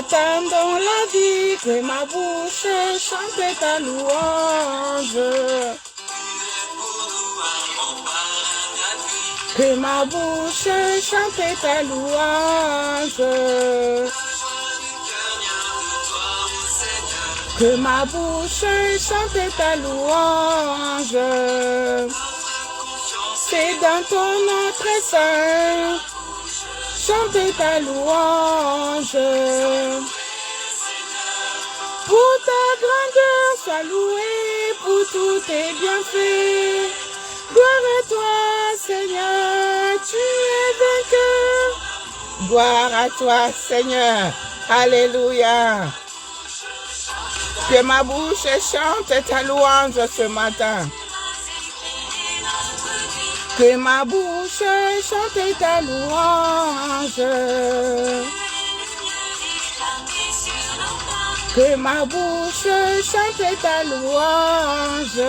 t'aime dans la vie, que ma bouche chante ta louange. Que ma bouche chante ta louange. Que ma bouche chante ta louange. C'est dans ton nom très saint, chante ta louange. Pour ta grandeur, sois loué, pour tous tes bienfaits. Gloire à toi, Seigneur, tu es vainqueur. Gloire à toi, Seigneur. Alléluia. Que ma bouche chante ta louange ce matin. Que ma bouche chante ta louange. Que ma bouche chante ta louange.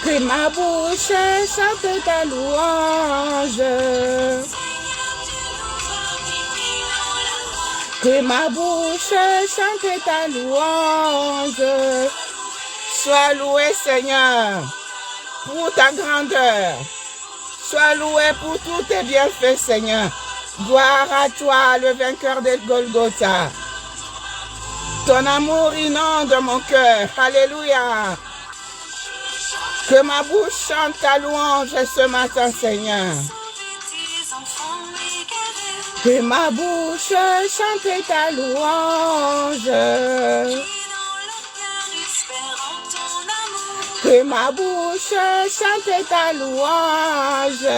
Que ma bouche chante ta louange. Que ma bouche chante ta louange. Sois loué, Seigneur, pour ta grandeur. Sois loué pour tous tes bienfaits, Seigneur. Gloire à toi, le vainqueur de Golgotha. Ton amour inonde mon cœur. Alléluia. Que ma bouche chante ta louange ce matin, Seigneur. Que ma bouche chante ta louange. Que ma bouche chante ta louange.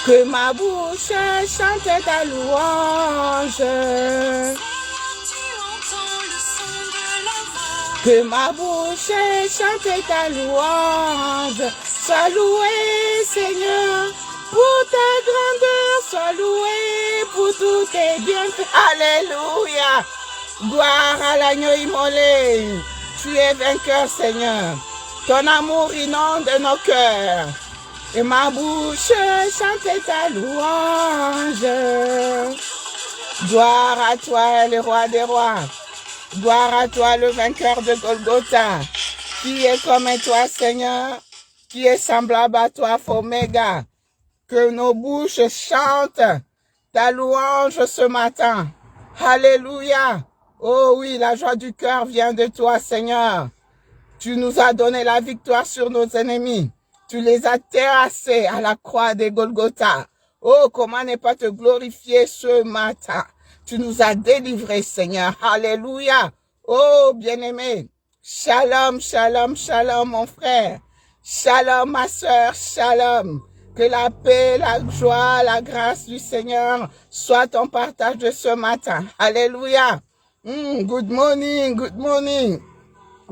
Que ma bouche chante ta louange. Que ma bouche chante ta louange. Sois loué, Seigneur, pour ta grandeur. Sois loué pour tous tes bienfaits. Alléluia. Gloire à l'agneau immolé. Tu es vainqueur, Seigneur. Ton amour inonde nos cœurs. Et ma bouche chante ta louange. Gloire à toi, le roi des rois. Gloire à toi, le vainqueur de Golgotha. Qui est comme toi, Seigneur? Qui est semblable à toi, Oméga? Que nos bouches chantent ta louange ce matin. Alléluia. Oh oui, la joie du cœur vient de toi, Seigneur. Tu nous as donné la victoire sur nos ennemis. Tu les as terrassés à la croix de Golgotha. Oh, comment ne pas te glorifier ce matin. Tu nous as délivrés, Seigneur. Alléluia. Oh, bien-aimé. Shalom, shalom, shalom, mon frère. Shalom, ma soeur. Shalom. Que la paix, la joie, la grâce du Seigneur soit ton partage de ce matin. Alléluia. Good morning, good morning.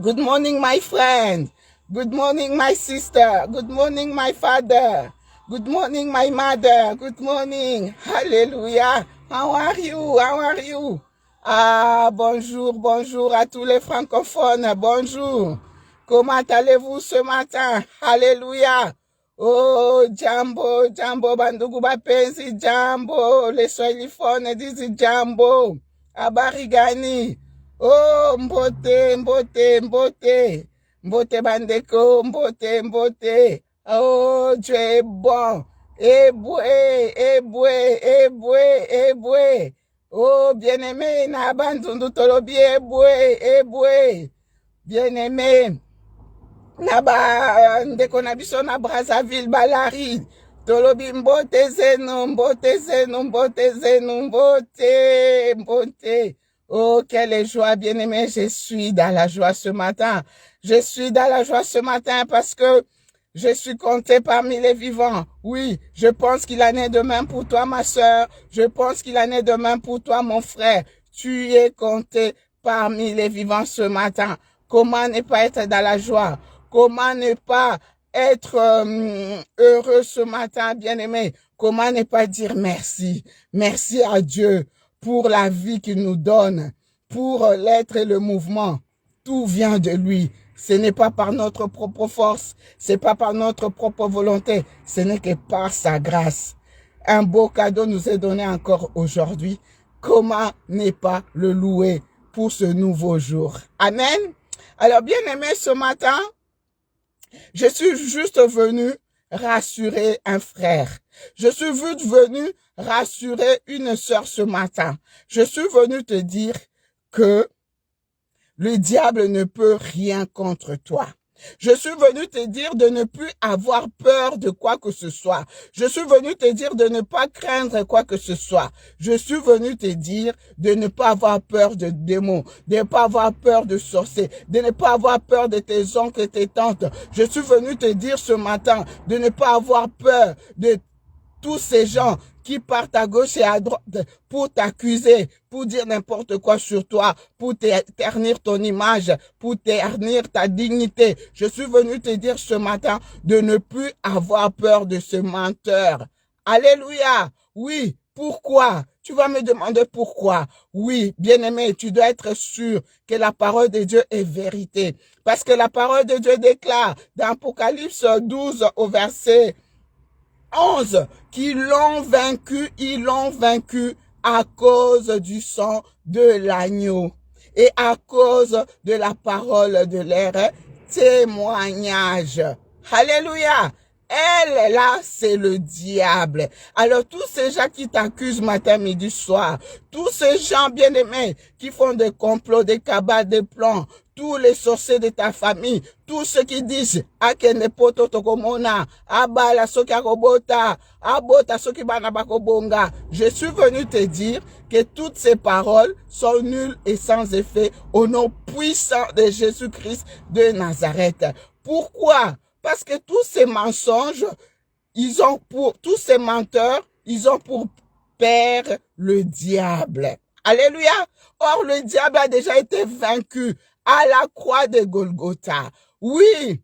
Good morning, my friend. Good morning, my sister. Good morning, my father. Good morning, my mother. Good morning. Hallelujah. How are you? How are you? Ah, bonjour, bonjour à tous les francophones. Bonjour. Comment allez-vous ce matin? Hallelujah. Oh, jambo, jambo, bandugu bapenzi, jambo. Les swahiliphones disent jambo. Abarigani. Oh, mbote, mbote, mbote. Mbote bandeko, mbote, mbote. Oh, Dieu est bon. Eboué, eboué, eboué, eboué. Oh, bien-aimé, na bandundu tolobi, eboué, eboué. Bien-aimé, na ba ndeko na biso na Brazzaville, Balari. Tolobi mbote zenu, mbote zenu, mbote zenu, mbote, mbote. Oh, quelle joie, bien-aimé, je suis dans la joie ce matin. Je suis dans la joie ce matin parce que je suis compté parmi les vivants. Oui, je pense qu'il en est de même pour toi, ma soeur. Je pense qu'il en est de même pour toi, mon frère. Tu es compté parmi les vivants ce matin. Comment ne pas être dans la joie? Comment ne pas être heureux ce matin, bien-aimé? Comment ne pas dire merci? Merci à Dieu pour la vie qu'il nous donne, pour l'être et le mouvement. Tout vient de lui. Ce n'est pas par notre propre force, c'est pas par notre propre volonté, ce n'est que par sa grâce. Un beau cadeau nous est donné encore aujourd'hui. Comment ne pas le louer pour ce nouveau jour? Amen. Alors, bien aimé, ce matin, je suis juste venu rassurer un frère. Je suis venu rassurer une sœur ce matin. Je suis venu te dire que le diable ne peut rien contre toi. Je suis venu te dire de ne plus avoir peur de quoi que ce soit. Je suis venu te dire de ne pas craindre quoi que ce soit. Je suis venu te dire de ne pas avoir peur de démons, de ne pas avoir peur de sorciers, de ne pas avoir peur de tes oncles et tes tantes. Je suis venu te dire ce matin de ne pas avoir peur de tous ces gens qui partent à gauche et à droite pour t'accuser, pour dire n'importe quoi sur toi, pour ternir ton image, pour ternir ta dignité. Je suis venu te dire ce matin de ne plus avoir peur de ce menteur. Alléluia. Oui. Pourquoi? Tu vas me demander pourquoi. Oui, bien-aimé, tu dois être sûr que la parole de Dieu est vérité. Parce que la parole de Dieu déclare dans Apocalypse 12 au verset 11, qu'ils ils l'ont vaincu à cause du sang de l'agneau et à cause de la parole de leur témoignage. Alléluia. Elle, là, c'est le diable. Alors, tous ces gens qui t'accusent matin, midi, soir, tous ces gens bien-aimés qui font des complots, des cabales, des plans, tous les sorciers de ta famille, tous ceux qui disent akenepoto tokomona, abala soki akobota, abota soki bana bakobonga. Je suis venu te dire que toutes ces paroles sont nulles et sans effet au nom puissant de Jésus-Christ de Nazareth. Pourquoi? Parce que tous ces mensonges, tous ces menteurs, ils ont pour père le diable. Alléluia. Or, le diable a déjà été vaincu à la croix de Golgotha. Oui,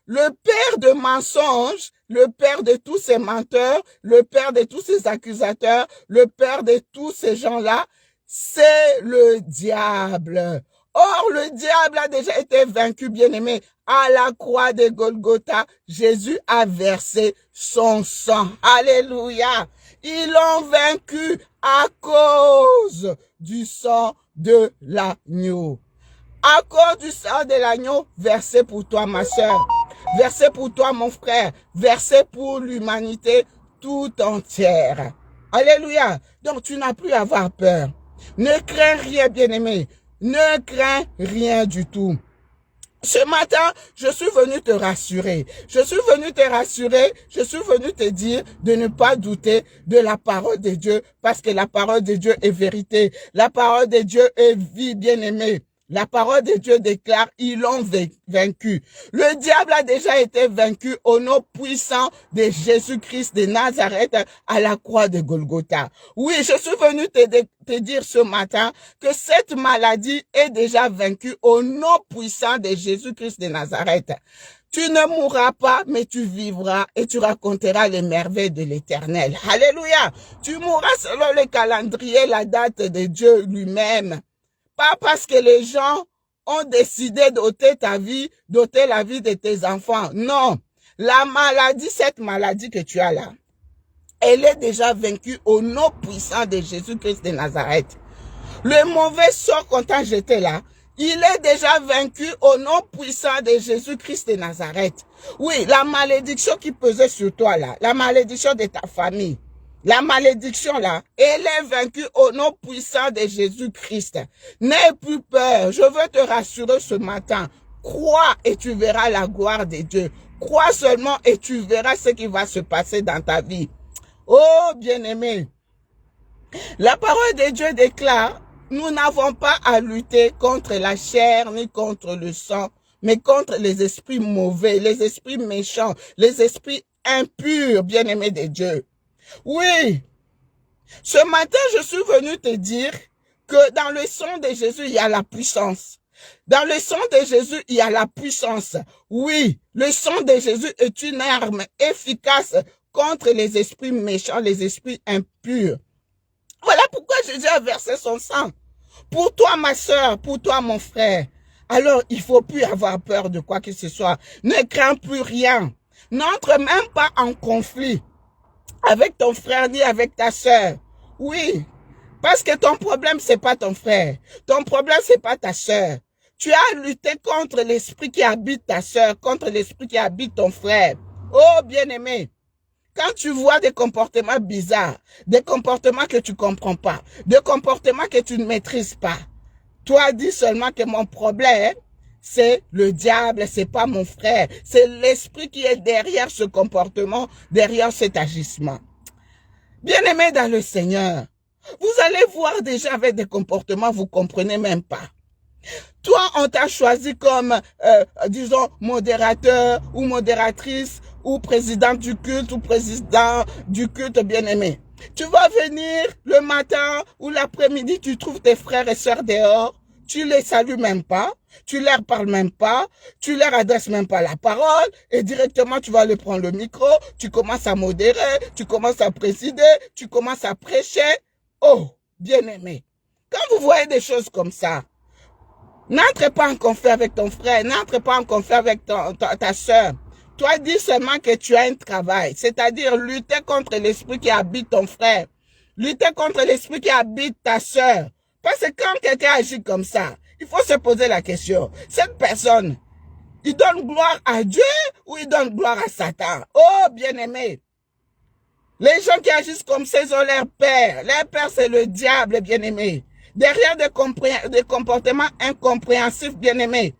le père de mensonges, le père de tous ces menteurs, le père de tous ces accusateurs, le père de tous ces gens-là, c'est le diable. Or, le diable a déjà été vaincu, bien-aimé. À la croix de Golgotha, Jésus a versé son sang. Alléluia. Ils l'ont vaincu à cause du sang de l'agneau. À cause du sang de l'agneau, versé pour toi, ma sœur. Versé pour toi, mon frère. Versé pour l'humanité tout entière. Alléluia. Donc, tu n'as plus à avoir peur. Ne crains rien, bien-aimé. Ne crains rien du tout. Ce matin, je suis venu te rassurer. Je suis venu te rassurer. Je suis venu te dire de ne pas douter de la parole de Dieu parce que la parole de Dieu est vérité. La parole de Dieu est vie, bien-aimée. La parole de Dieu déclare, ils l'ont vaincu. Le diable a déjà été vaincu au nom puissant de Jésus-Christ de Nazareth à la croix de Golgotha. Oui, je suis venu te dire ce matin que cette maladie est déjà vaincue au nom puissant de Jésus-Christ de Nazareth. Tu ne mourras pas, mais tu vivras et tu raconteras les merveilles de l'Éternel. Alléluia. Tu mourras selon le calendrier, la date de Dieu lui-même. Pas parce que les gens ont décidé d'ôter ta vie, d'ôter la vie de tes enfants. Non. La maladie, cette maladie que tu as là, elle est déjà vaincue au nom puissant de Jésus-Christ de Nazareth. Le mauvais sort qu'on t'a jeté là, il est déjà vaincu au nom puissant de Jésus-Christ de Nazareth. Oui, la malédiction qui pesait sur toi là, la malédiction de ta famille, la malédiction là, elle est vaincue au nom puissant de Jésus-Christ. N'aie plus peur. Je veux te rassurer ce matin. Crois et tu verras la gloire de Dieu. Crois seulement et tu verras ce qui va se passer dans ta vie. Oh, bien-aimé. La parole de Dieu déclare, nous n'avons pas à lutter contre la chair ni contre le sang, mais contre les esprits mauvais, les esprits méchants, les esprits impurs, bien-aimés de Dieu. Oui, ce matin, je suis venu te dire que dans le sang de Jésus, il y a la puissance. Dans le sang de Jésus, il y a la puissance. Oui, le sang de Jésus est une arme efficace contre les esprits méchants, les esprits impurs. Voilà pourquoi Jésus a versé son sang. Pour toi, ma soeur, pour toi, mon frère. alors il ne faut plus avoir peur de quoi que ce soit. Ne crains plus rien. N'entre même pas en conflit avec ton frère ni avec ta sœur. Oui, parce que ton problème, c'est pas ton frère. Ton problème, c'est pas ta sœur. Tu as lutté contre l'esprit qui habite ta sœur, contre l'esprit qui habite ton frère. Oh, bien-aimé, quand tu vois des comportements bizarres, des comportements que tu comprends pas, des comportements que tu ne maîtrises pas, toi dis seulement que mon problème, c'est le diable, c'est pas mon frère. C'est l'esprit qui est derrière ce comportement, derrière cet agissement. Bien-aimé dans le Seigneur, vous allez voir déjà avec des comportements, vous comprenez même pas. Toi, on t'a choisi comme, disons, modérateur ou modératrice ou président du culte ou président du culte bien-aimé. Tu vas venir le matin ou l'après-midi, tu trouves tes frères et sœurs dehors, tu les salues même pas, tu leur parles même pas, tu leur adresses même pas la parole et directement tu vas aller prendre le micro, tu commences à modérer, tu commences à présider, tu commences à prêcher. Oh, bien-aimé, quand vous voyez des choses comme ça, n'entre pas en conflit avec ton frère, n'entre pas en conflit avec ta soeur. Toi, dis seulement que tu as un travail, c'est-à-dire lutter contre l'esprit qui habite ton frère, lutter contre l'esprit qui habite ta soeur. Parce que quand quelqu'un agit comme ça, il faut se poser la question, cette personne, il donne gloire à Dieu ou il donne gloire à Satan? Oh, bien-aimé, les gens qui agissent comme ça, ils ont leur père. Leur père, c'est le diable, bien-aimé. Derrière des comportements incompréhensifs, bien-aimés,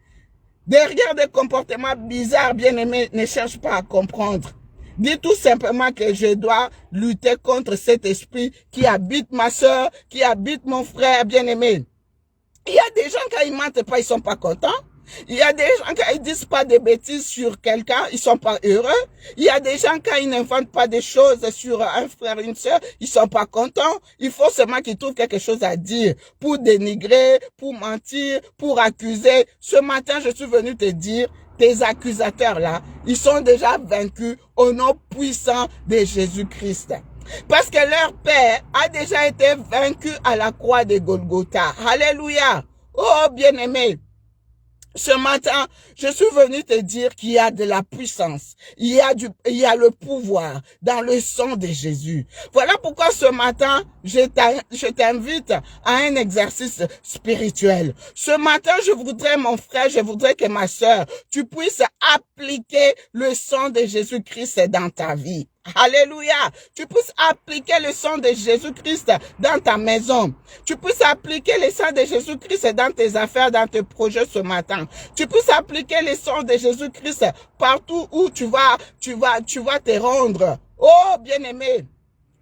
derrière des comportements bizarres, bien-aimés, ne cherche pas à comprendre. Dis tout simplement que je dois lutter contre cet esprit qui habite ma soeur, qui habite mon frère, bien-aimé. Il y a des gens, quand ils mentent pas, ils sont pas contents. Il y a des gens, quand ils disent pas des bêtises sur quelqu'un, ils sont pas heureux. Il y a des gens, quand ils n'inventent pas des choses sur un frère, une sœur, ils sont pas contents. Il faut seulement qu'ils trouvent quelque chose à dire pour dénigrer, pour mentir, pour accuser. Ce matin, je suis venu te dire, tes accusateurs là, ils sont déjà vaincus au nom puissant de Jésus-Christ. Parce que leur père a déjà été vaincu à la croix de Golgotha. Alléluia. Oh, bien-aimé. Ce matin, je suis venu te dire qu'il y a de la puissance, il y a le pouvoir dans le sang de Jésus. Voilà pourquoi ce matin, je t'invite à un exercice spirituel. Ce matin, je voudrais, mon frère, je voudrais que ma sœur, tu puisses appliquer le sang de Jésus-Christ dans ta vie. Alléluia. Tu puisses appliquer le sang de Jésus-Christ dans ta maison. Tu puisses appliquer le sang de Jésus-Christ dans tes affaires, dans tes projets ce matin. Tu puisses appliquer le sang de Jésus-Christ partout où tu vas te rendre. Oh, bien-aimé,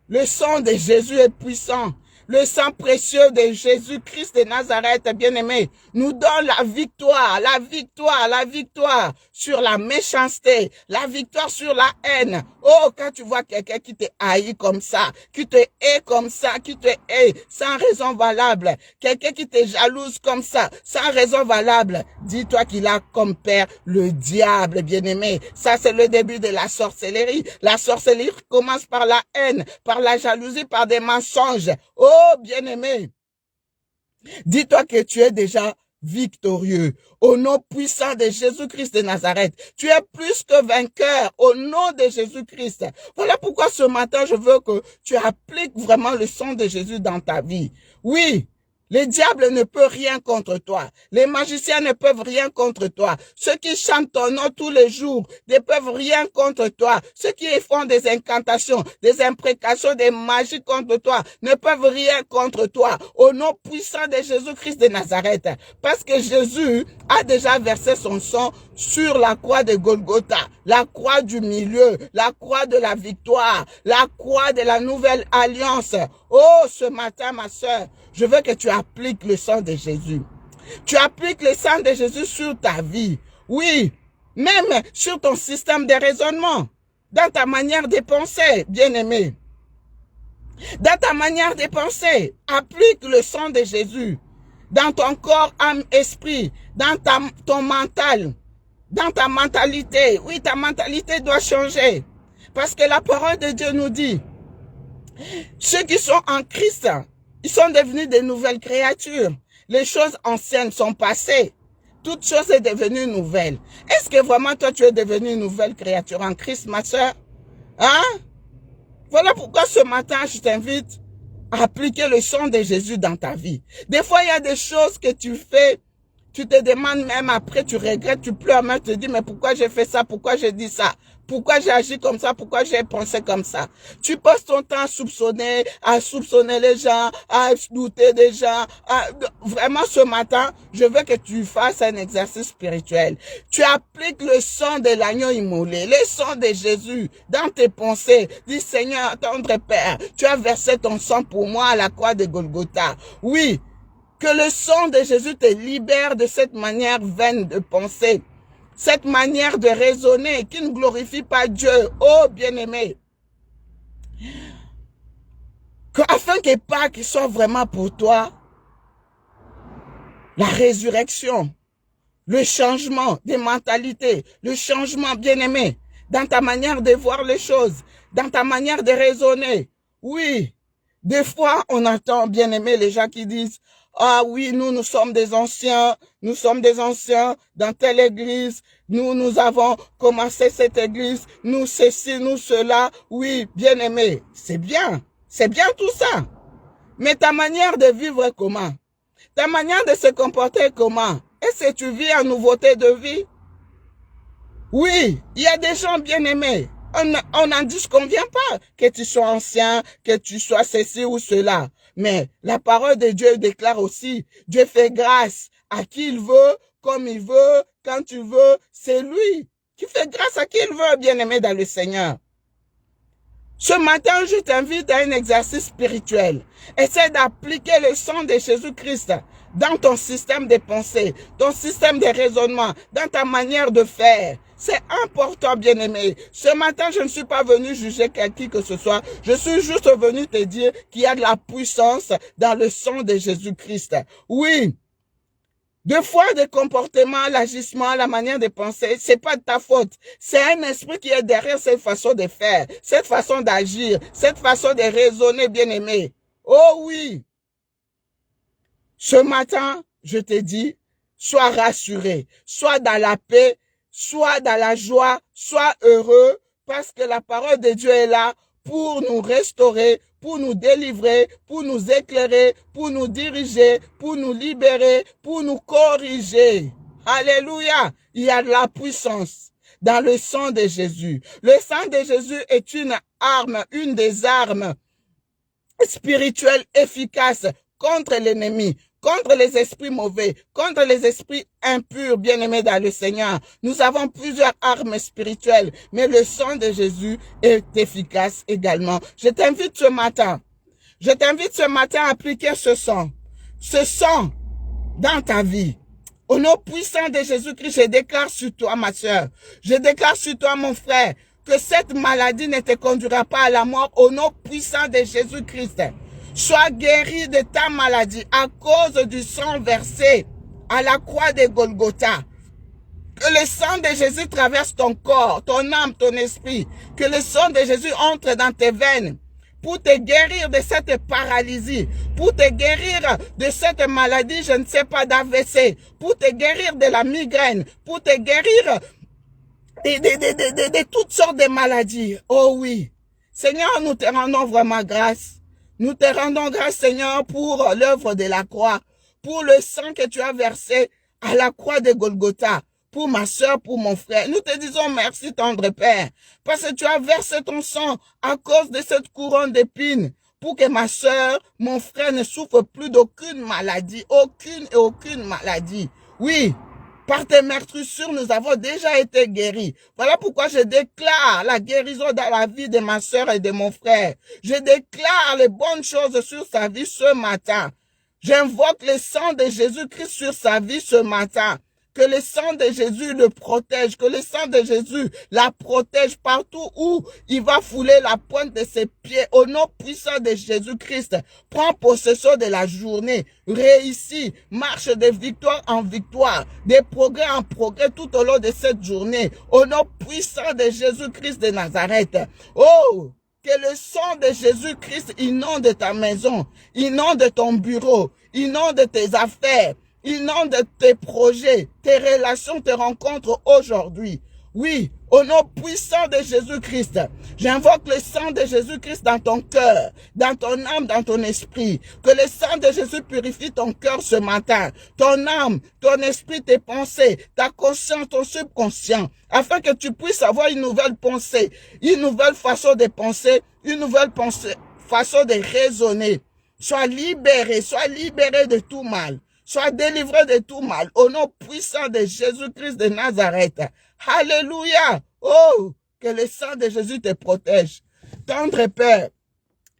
le sang de Jésus est puissant. Le sang précieux de Jésus-Christ de Nazareth, bien-aimé, nous donne la victoire sur la méchanceté, la victoire sur la haine. Oh, quand tu vois quelqu'un qui te haït comme ça, qui te hait comme ça, qui te hait sans raison valable, quelqu'un qui te jalouse comme ça, sans raison valable, dis-toi qu'il a comme père le diable, bien-aimé. Ça, c'est le début de la sorcellerie. La sorcellerie commence par la haine, par la jalousie, par des mensonges. Oh, bien-aimé, dis-toi que tu es déjà victorieux. Au nom puissant de Jésus-Christ de Nazareth, tu es plus que vainqueur au nom de Jésus-Christ. Voilà pourquoi ce matin, je veux que tu appliques vraiment le sang de Jésus dans ta vie. Oui. Les diables ne peuvent rien contre toi. Les magiciens ne peuvent rien contre toi. Ceux qui chantent ton nom tous les jours ne peuvent rien contre toi. Ceux qui font des incantations, des imprécations, des magies contre toi ne peuvent rien contre toi. Au nom puissant de Jésus-Christ de Nazareth. Parce que Jésus a déjà versé son sang sur la croix de Golgotha. La croix du milieu. La croix de la victoire. La croix de la nouvelle alliance. Oh, ce matin, ma sœur, je veux que tu appliques le sang de Jésus. Tu appliques le sang de Jésus sur ta vie. Oui, même sur ton système de raisonnement. Dans ta manière de penser, bien-aimé. Dans ta manière de penser, applique le sang de Jésus. Dans ton corps, âme, esprit. Dans ton mental. Dans ta mentalité. Oui, ta mentalité doit changer. Parce que la parole de Dieu nous dit, ceux qui sont en Christ, ils sont devenus de nouvelles créatures. Les choses anciennes sont passées. Toute chose est devenue nouvelle. Est-ce que vraiment toi tu es devenue une nouvelle créature en Christ, ma soeur? Hein? Voilà pourquoi ce matin je t'invite à appliquer le sang de Jésus dans ta vie. Des fois il y a des choses que tu fais, tu te demandes même après, tu regrettes, tu pleures, même tu te dis mais pourquoi j'ai fait ça, pourquoi j'ai dit ça? Pourquoi j'ai agi comme ça? Pourquoi j'ai pensé comme ça? Tu passes ton temps à soupçonner les gens, à douter des gens. Vraiment, ce matin, je veux que tu fasses un exercice spirituel. Tu appliques le sang de l'agneau immolé, le sang de Jésus dans tes pensées. Dis, Seigneur, tendre Père, tu as versé ton sang pour moi à la croix de Golgotha. Oui, que le sang de Jésus te libère de cette manière vaine de penser. Cette manière de raisonner qui ne glorifie pas Dieu. Oh, bien-aimé. Afin que Pâques soit vraiment pour toi la résurrection, le changement des mentalités, le changement, bien-aimé, dans ta manière de voir les choses, dans ta manière de raisonner. Oui, des fois, on entend, bien-aimé, les gens qui disent, ah oui, nous sommes des anciens dans telle église, nous avons commencé cette église, nous ceci, nous cela. Oui, bien-aimé, c'est bien tout ça. Mais ta manière de vivre comment? Ta manière de se comporter comment? Est-ce que tu vis en nouveauté de vie? Oui, il y a des gens bien-aimés. On n'en disconvient pas que tu sois ancien, que tu sois ceci ou cela. Mais la parole de Dieu déclare aussi, Dieu fait grâce à qui il veut, comme il veut, quand tu veux. C'est lui qui fait grâce à qui il veut, bien-aimé dans le Seigneur. Ce matin, je t'invite à un exercice spirituel. Essaie d'appliquer le sang de Jésus-Christ dans ton système de pensée, ton système de raisonnement, dans ta manière de faire. C'est important, bien-aimé. Ce matin, je ne suis pas venu juger qui que ce soit. Je suis juste venu te dire qu'il y a de la puissance dans le sang de Jésus-Christ. Oui. Des fois, des comportements, l'agissement, la manière de penser, c'est pas de ta faute. C'est un esprit qui est derrière cette façon de faire, cette façon d'agir, cette façon de raisonner, bien-aimé. Oh oui. Ce matin, je te dis, sois rassuré, sois dans la paix, sois dans la joie, sois heureux, parce que la parole de Dieu est là pour nous restaurer, pour nous délivrer, pour nous éclairer, pour nous diriger, pour nous libérer, pour nous corriger. Alléluia! Il y a de la puissance dans le sang de Jésus. Le sang de Jésus est une arme, une des armes spirituelles efficaces contre l'ennemi, contre les esprits mauvais, contre les esprits impurs, bien-aimés dans le Seigneur. Nous avons plusieurs armes spirituelles, mais le sang de Jésus est efficace également. Je t'invite ce matin à appliquer ce sang dans ta vie. Au nom puissant de Jésus-Christ, je déclare sur toi, ma soeur, je déclare sur toi, mon frère, que cette maladie ne te conduira pas à la mort au nom puissant de Jésus-Christ. Sois guéri de ta maladie à cause du sang versé à la croix de Golgotha. Que le sang de Jésus traverse ton corps, ton âme, ton esprit. Que le sang de Jésus entre dans tes veines pour te guérir de cette paralysie, pour te guérir de cette maladie, je ne sais pas, d'AVC, pour te guérir de la migraine, pour te guérir de toutes sortes de maladies. Oh oui. Seigneur, nous te rendons vraiment grâce. Nous te rendons grâce, Seigneur, pour l'œuvre de la croix, pour le sang que tu as versé à la croix de Golgotha, pour ma soeur, pour mon frère. Nous te disons merci, tendre Père, parce que tu as versé ton sang à cause de cette couronne d'épines, pour que ma soeur, mon frère ne souffre plus d'aucune maladie, aucune maladie. Oui. Par tes meurtrissures, nous avons déjà été guéris. Voilà pourquoi je déclare la guérison dans la vie de ma soeur et de mon frère. Je déclare les bonnes choses sur sa vie ce matin. J'invoque le sang de Jésus-Christ sur sa vie ce matin. Que le sang de Jésus le protège, que le sang de Jésus la protège partout où il va fouler la pointe de ses pieds. Au nom puissant de Jésus-Christ, prends possession de la journée, réussis, marche de victoire en victoire, de progrès en progrès tout au long de cette journée. Au nom puissant de Jésus-Christ de Nazareth. Oh! Que le sang de Jésus-Christ inonde ta maison, inonde ton bureau, inonde tes affaires. inonde tes projets, tes relations, tes rencontres aujourd'hui. Oui, au nom puissant de Jésus-Christ, j'invoque le sang de Jésus-Christ dans ton cœur, dans ton âme, dans ton esprit. Que le sang de Jésus purifie ton cœur ce matin, ton âme, ton esprit, tes pensées, ta conscience, ton subconscient, afin que tu puisses avoir une nouvelle pensée, une nouvelle façon de penser, une nouvelle façon de raisonner. Sois libéré de tout mal. Sois délivré de tout mal. Au nom puissant de Jésus-Christ de Nazareth. Alléluia. Oh, que le sang de Jésus te protège. Tendre Père,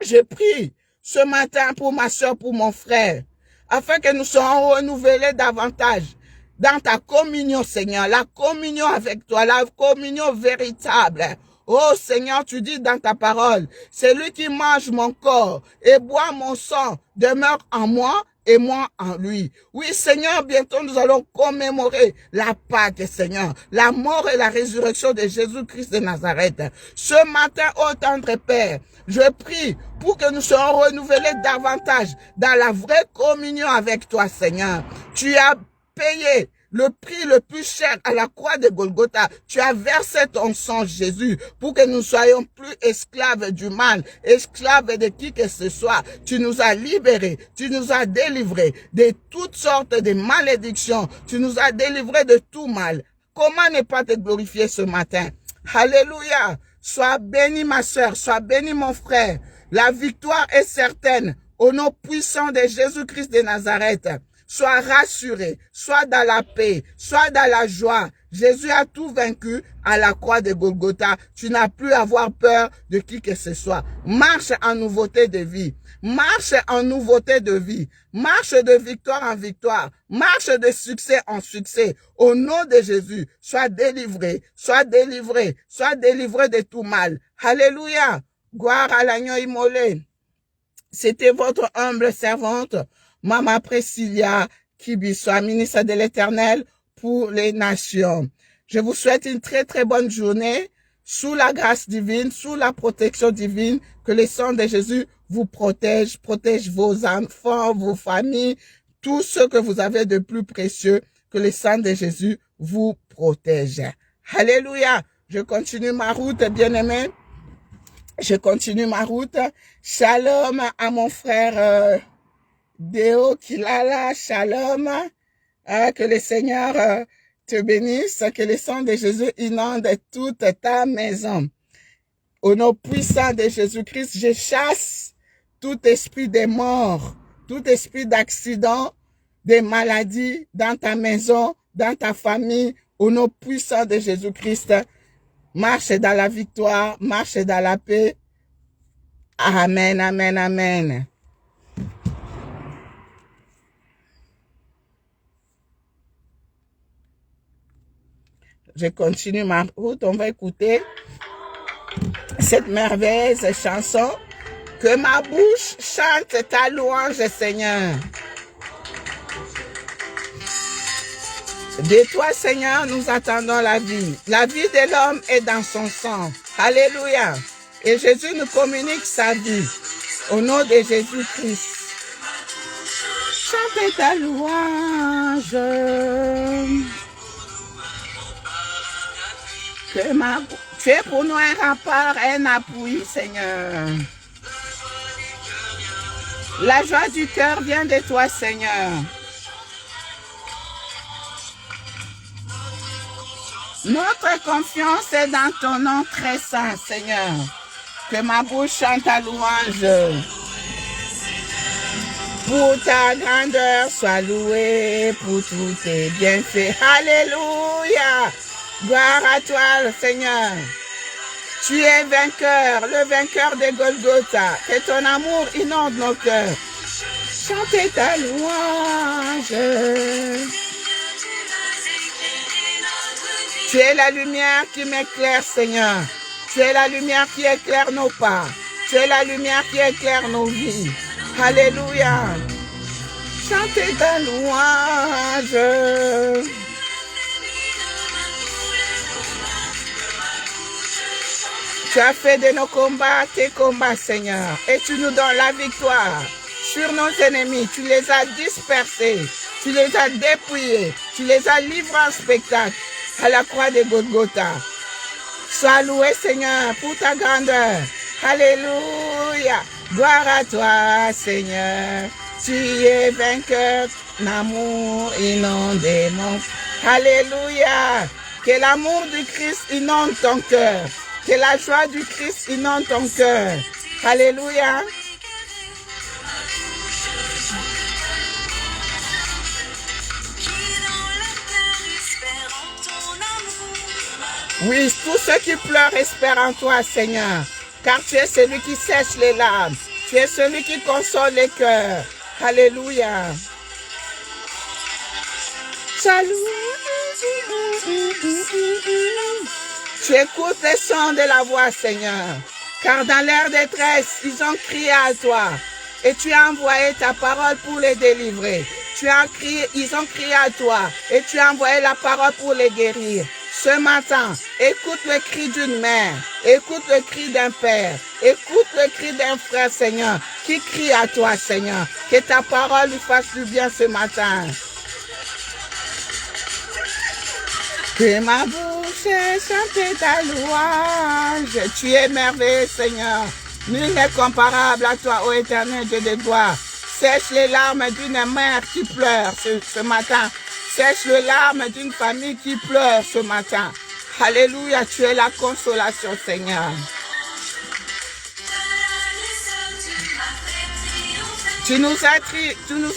je prie ce matin pour ma soeur, pour mon frère, afin que nous soyons renouvelés davantage dans ta communion, Seigneur, la communion avec toi, la communion véritable. Oh Seigneur, tu dis dans ta parole, celui qui mange mon corps et boit mon sang demeure en moi et moi en lui. Oui, Seigneur, bientôt nous allons commémorer la Pâque, Seigneur, la mort et la résurrection de Jésus-Christ de Nazareth. Ce matin, ô tendre Père, je prie pour que nous soyons renouvelés davantage dans la vraie communion avec toi, Seigneur. Tu as payé le prix le plus cher à la croix de Golgotha. Tu as versé ton sang, Jésus, pour que nous soyons plus esclaves du mal, esclaves de qui que ce soit. Tu nous as libérés, tu nous as délivrés de toutes sortes de malédictions. Tu nous as délivrés de tout mal. Comment ne pas te glorifier ce matin? Alléluia. Sois béni ma soeur, sois béni mon frère. La victoire est certaine au nom puissant de Jésus-Christ de Nazareth. Sois rassuré, sois dans la paix, sois dans la joie. Jésus a tout vaincu à la croix de Golgotha. Tu n'as plus à avoir peur de qui que ce soit. Marche en nouveauté de vie. Marche en nouveauté de vie. Marche de victoire en victoire. Marche de succès en succès. Au nom de Jésus, sois délivré, sois délivré, sois délivré de tout mal. Alléluia. Gloire à l'agneau immolé. C'était votre humble servante, Maman Priscilla Kibisoa, ministre de l'Éternel pour les nations. Je vous souhaite une très très bonne journée sous la grâce divine, sous la protection divine. Que le sang de Jésus vous protège, protège vos enfants, vos familles, tout ce que vous avez de plus précieux. Que le sang de Jésus vous protège. Alléluia. Je continue ma route, bien-aimés. Je continue ma route. Shalom à mon frère Deo Kilala, shalom. Que le Seigneur te bénisse, que le sang de Jésus inonde toute ta maison. Au nom puissant de Jésus-Christ, je chasse tout esprit de mort, tout esprit d'accident, de maladie dans ta maison, dans ta famille. Au nom puissant de Jésus-Christ, marche dans la victoire, marche dans la paix. Amen, amen, amen. Je continue ma route. On va écouter cette merveilleuse chanson. Que ma bouche chante ta louange, Seigneur. De toi, Seigneur, nous attendons la vie. La vie de l'homme est dans son sang. Alléluia. Et Jésus nous communique sa vie. Au nom de Jésus-Christ. Chantez ta louange. Tu es pour nous un rempart, un appui, Seigneur. La joie du cœur vient de toi, Seigneur. Notre confiance est dans ton nom très saint, Seigneur. Que ma bouche chante ta louange. Pour ta grandeur, sois loué pour tous tes bienfaits. Alléluia. Gloire à toi, le Seigneur. Tu es vainqueur, le vainqueur de Golgotha. Que ton amour inonde nos cœurs. Chantez ta louange. Tu es la lumière qui m'éclaire, Seigneur. Tu es la lumière qui éclaire nos pas. Tu es la lumière qui éclaire nos vies. Alléluia. Chantez ta louange. Tu as fait de nos combats tes combats, Seigneur. Et tu nous donnes la victoire. sur nos ennemis. Tu les as dispersés. Tu les as dépouillés. Tu les as livrés en spectacle à la croix de Golgotha. Sois loué, Seigneur, pour ta grandeur. Alléluia. Gloire à toi, Seigneur. Tu es vainqueur d'amour inondé mon. Alléluia. Que l'amour du Christ inonde ton cœur. Que la joie du Christ inonde ton cœur. Alléluia. Oui, tous ceux qui pleurent espèrent en toi, Seigneur, car tu es celui qui sèche les larmes. Tu es celui qui console les cœurs. Alléluia. Salut. Tu écoutes les sons de la voix, Seigneur, car dans leur détresse, ils ont crié à toi et tu as envoyé ta parole pour les délivrer. Ils ont crié à toi et tu as envoyé la parole pour les guérir. Ce matin, écoute le cri d'une mère, écoute le cri d'un père, écoute le cri d'un frère, Seigneur, qui crie à toi, Seigneur. Que ta parole lui fasse du bien ce matin. Que ma bouche chante ta louange. Tu es merveilleux, Seigneur. Nul n'est comparable à toi, ô éternel Dieu de gloire. Sèche les larmes d'une mère qui pleure ce matin. Sèche les larmes d'une famille qui pleure ce matin. Alléluia, tu es la consolation, Seigneur. Tu nous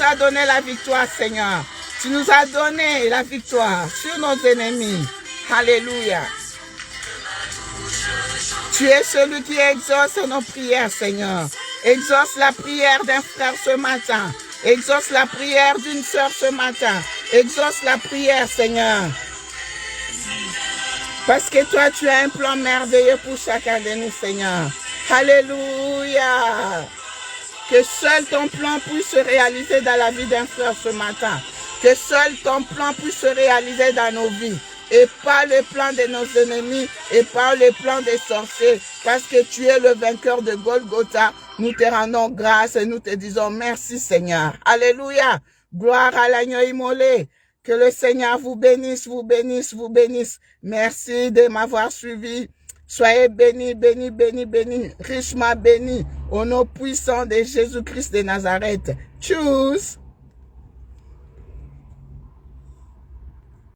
as donné la victoire, Seigneur. Tu nous as donné la victoire sur nos ennemis. Alléluia. Tu es celui qui exauce nos prières, Seigneur. Exauce la prière d'un frère ce matin. Exauce la prière d'une sœur ce matin. Exauce la prière, Seigneur. Parce que toi, tu as un plan merveilleux pour chacun de nous, Seigneur. Alléluia. Que seul ton plan puisse se réaliser dans la vie d'un frère ce matin. Que seul ton plan puisse se réaliser dans nos vies. Et pas le plan de nos ennemis et pas le plan des sorciers. Parce que tu es le vainqueur de Golgotha. Nous te rendons grâce et nous te disons merci, Seigneur. Alléluia. Gloire à l'agneau immolé. Que le Seigneur vous bénisse, vous bénisse, vous bénisse. Merci de m'avoir suivi. Soyez bénis, bénis, bénis, bénis, richement bénis. Au nom puissant de Jésus-Christ de Nazareth. Tchuss.